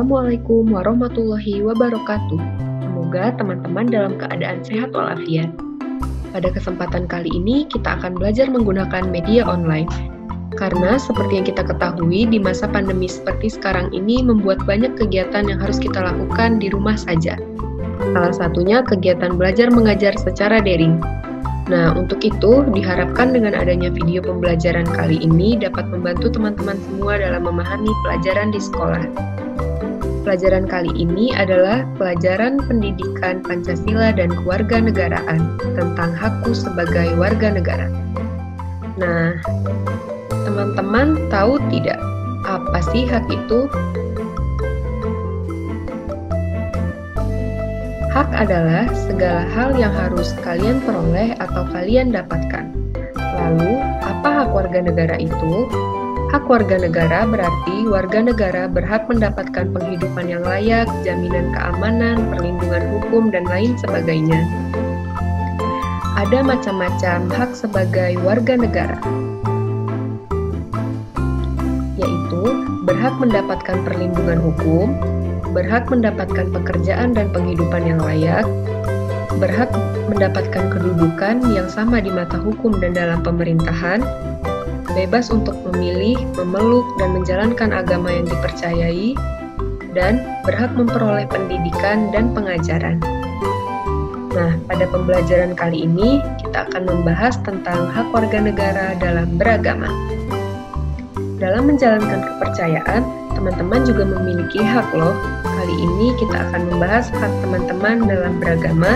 Assalamualaikum warahmatullahi wabarakatuh. Semoga teman-teman dalam keadaan sehat walafiat. Pada kesempatan kali ini, kita akan belajar menggunakan media online. Karena seperti yang kita ketahui, di masa pandemi seperti sekarang ini membuat banyak kegiatan yang harus kita lakukan di rumah saja. Salah satunya kegiatan belajar mengajar secara daring. Nah, untuk itu, diharapkan dengan adanya video pembelajaran kali ini dapat membantu teman-teman semua dalam memahami pelajaran di sekolah. Pelajaran kali ini adalah pelajaran pendidikan Pancasila dan kewarganegaraan tentang hakku sebagai warga negara. Nah, teman-teman tahu tidak apa sih hak itu? Hak adalah segala hal yang harus kalian peroleh atau kalian dapatkan. Lalu, apa hak warga negara itu? Hak warga negara berarti warga negara berhak mendapatkan penghidupan yang layak, jaminan keamanan, perlindungan hukum, dan lain sebagainya. Ada macam-macam hak sebagai warga negara, yaitu berhak mendapatkan perlindungan hukum, berhak mendapatkan pekerjaan dan penghidupan yang layak, berhak mendapatkan kedudukan yang sama di mata hukum dan dalam pemerintahan, bebas untuk memilih, memeluk, dan menjalankan agama yang dipercayai, dan berhak memperoleh pendidikan dan pengajaran. Nah, pada pembelajaran kali ini, kita akan membahas tentang hak warga negara dalam beragama. Dalam menjalankan kepercayaan, teman-teman juga memiliki hak loh. Kali ini kita akan membahas hak teman-teman dalam beragama,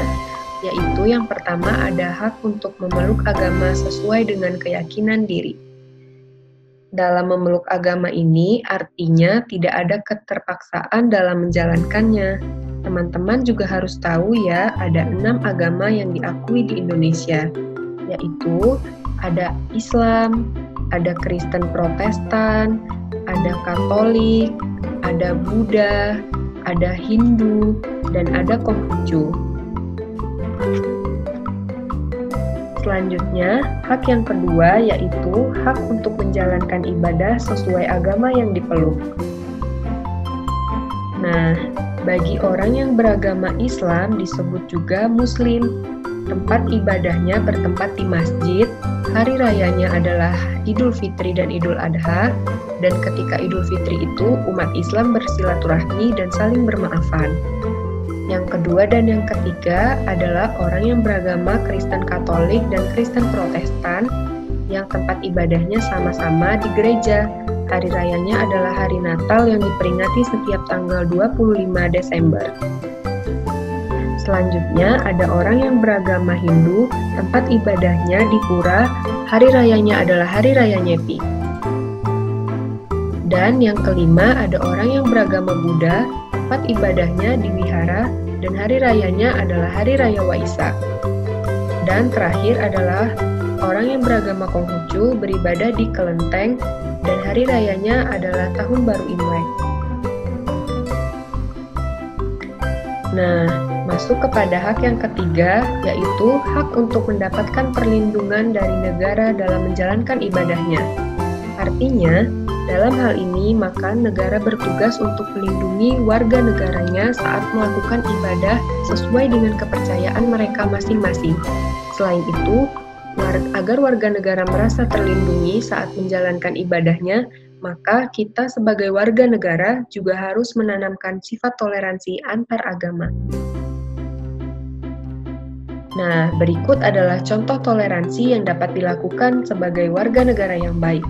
yaitu yang pertama ada hak untuk memeluk agama sesuai dengan keyakinan diri. Dalam memeluk agama ini artinya tidak ada keterpaksaan dalam menjalankannya. Teman-teman juga harus tahu ya, ada 6 agama yang diakui di Indonesia, yaitu ada Islam, ada Kristen Protestan, ada Katolik, ada Buddha, ada Hindu, dan ada Konghucu. Selanjutnya, hak yang kedua yaitu hak untuk menjalankan ibadah sesuai agama yang dipeluk. Nah, bagi orang yang beragama Islam disebut juga Muslim. Tempat ibadahnya bertempat di masjid, hari rayanya adalah Idul Fitri dan Idul Adha, dan ketika Idul Fitri itu umat Islam bersilaturahmi dan saling bermaafan. Yang kedua dan yang ketiga adalah orang yang beragama Kristen Katolik dan Kristen Protestan yang tempat ibadahnya sama-sama di gereja. Hari rayanya adalah hari Natal yang diperingati setiap tanggal 25 Desember. Selanjutnya ada orang yang beragama Hindu, tempat ibadahnya di pura, hari rayanya adalah Hari Raya Nyepi. Dan yang kelima ada orang yang beragama Buddha, tempat ibadahnya di wihara, dan hari rayanya adalah Hari Raya Waisak. Dan terakhir adalah orang yang beragama Konghucu beribadah di kelenteng, dan hari rayanya adalah Tahun Baru Imlek. Nah, masuk kepada hak yang ketiga, yaitu hak untuk mendapatkan perlindungan dari negara dalam menjalankan ibadahnya. Artinya, dalam hal ini, maka negara bertugas untuk melindungi warga negaranya saat melakukan ibadah sesuai dengan kepercayaan mereka masing-masing. Selain itu, agar warga negara merasa terlindungi saat menjalankan ibadahnya, maka kita sebagai warga negara juga harus menanamkan sifat toleransi antar agama. Nah, berikut adalah contoh toleransi yang dapat dilakukan sebagai warga negara yang baik.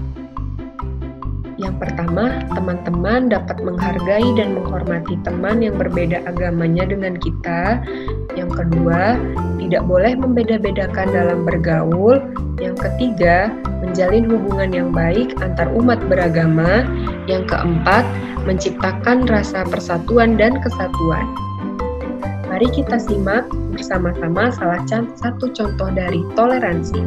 Yang pertama, teman-teman dapat menghargai dan menghormati teman yang berbeda agamanya dengan kita. Yang kedua, tidak boleh membeda-bedakan dalam bergaul. Yang ketiga, menjalin hubungan yang baik antar umat beragama. Yang keempat, menciptakan rasa persatuan dan kesatuan. Mari kita simak bersama-sama salah satu contoh dari toleransi.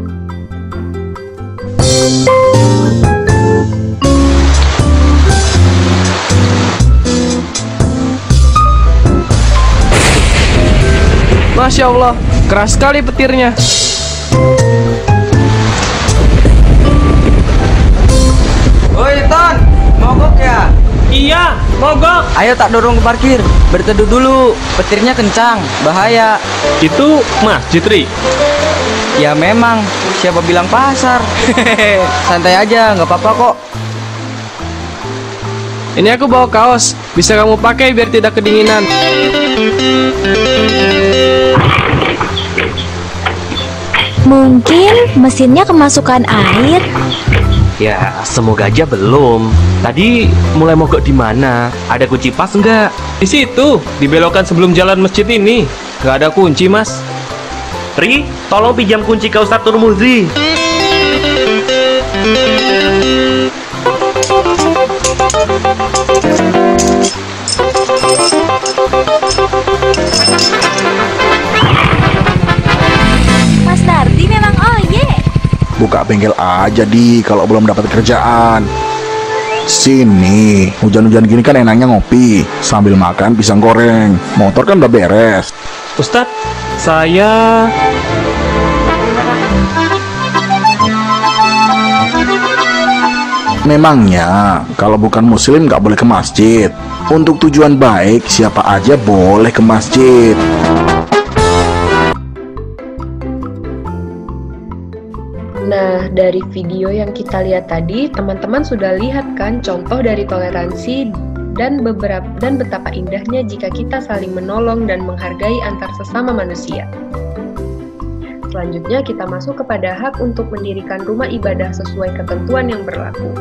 Masya Allah, keras sekali petirnya. Woi Ton, mogok ya? Iya, mogok. Ayo tak dorong ke parkir. Berteduh dulu. Petirnya kencang, bahaya. Itu masjid, Ri. Ya memang, siapa bilang pasar? Santai aja, nggak apa-apa kok. Ini aku bawa kaos, bisa kamu pakai biar tidak kedinginan. Mungkin mesinnya kemasukan air. Ya, semoga aja belum. Tadi mulai mogok di mana? Ada kunci pas nggak? Di situ, dibelokan sebelum jalan masjid ini. Nggak ada kunci, Mas. Ri, tolong pinjam kunci ke Ustadz Turmuzi. Mas Nardi memang Buka bengkel aja kalau belum dapat kerjaan. Sini, hujan-hujan gini kan enaknya ngopi sambil makan pisang goreng. Motor kan udah beres. Ustadz, saya... Memangnya kalau bukan muslim nggak boleh ke masjid? Untuk tujuan baik siapa aja boleh ke masjid. Nah, dari video yang kita lihat tadi, teman-teman sudah lihat kan contoh dari toleransi dan betapa indahnya jika kita saling menolong dan menghargai antar sesama manusia. Selanjutnya kita masuk kepada hak untuk mendirikan rumah ibadah sesuai ketentuan yang berlaku.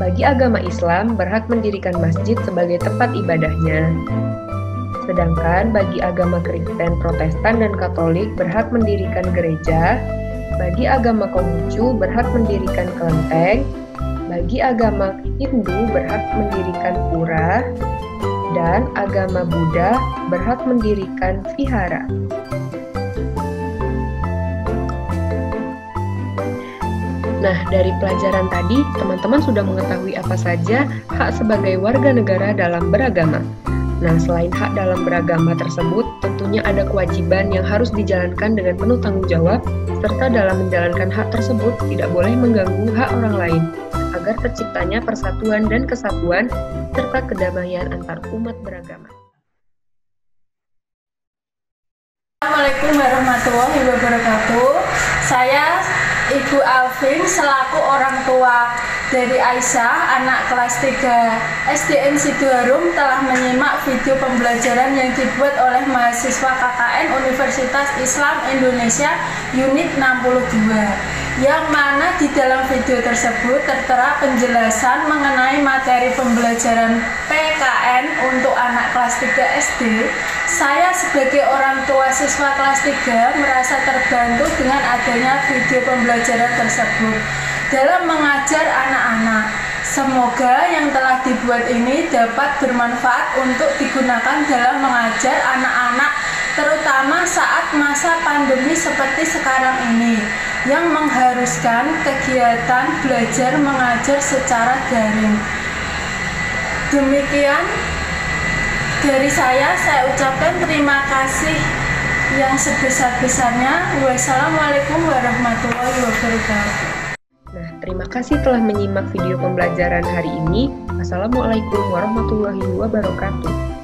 Bagi agama Islam, berhak mendirikan masjid sebagai tempat ibadahnya. Sedangkan bagi agama Kristen, Protestan, dan Katolik berhak mendirikan gereja. Bagi agama Konghucu berhak mendirikan kelenteng, bagi agama Hindu berhak mendirikan pura, dan agama Buddha berhak mendirikan vihara. Nah, dari pelajaran tadi, teman-teman sudah mengetahui apa saja hak sebagai warga negara dalam beragama. Nah, selain hak dalam beragama tersebut, tentunya ada kewajiban yang harus dijalankan dengan penuh tanggung jawab, serta dalam menjalankan hak tersebut tidak boleh mengganggu hak orang lain, agar terciptanya persatuan dan kesatuan, serta kedamaian antar umat beragama. Assalamualaikum warahmatullahi wabarakatuh. Saya Ibu Alvin selaku orang tua dari Aisyah, anak kelas 3 SDN Sidoarum telah menyimak video pembelajaran yang dibuat oleh mahasiswa KKN Universitas Islam Indonesia Unit 62, yang mana di dalam video tersebut tertera penjelasan mengenai materi pembelajaran PKN untuk anak kelas 3 SD. Saya sebagai orang tua siswa kelas 3 merasa terbantu dengan adanya video pembelajaran tersebut dalam mengajar anak-anak. Semoga yang telah dibuat ini dapat bermanfaat untuk digunakan dalam mengajar anak-anak, terutama saat masa pandemi seperti sekarang ini, yang mengharuskan kegiatan belajar mengajar secara daring. Demikian dari saya ucapkan terima kasih yang sebesar-besarnya. Wassalamualaikum warahmatullahi wabarakatuh. Nah, terima kasih telah menyimak video pembelajaran hari ini. Assalamualaikum warahmatullahi wabarakatuh.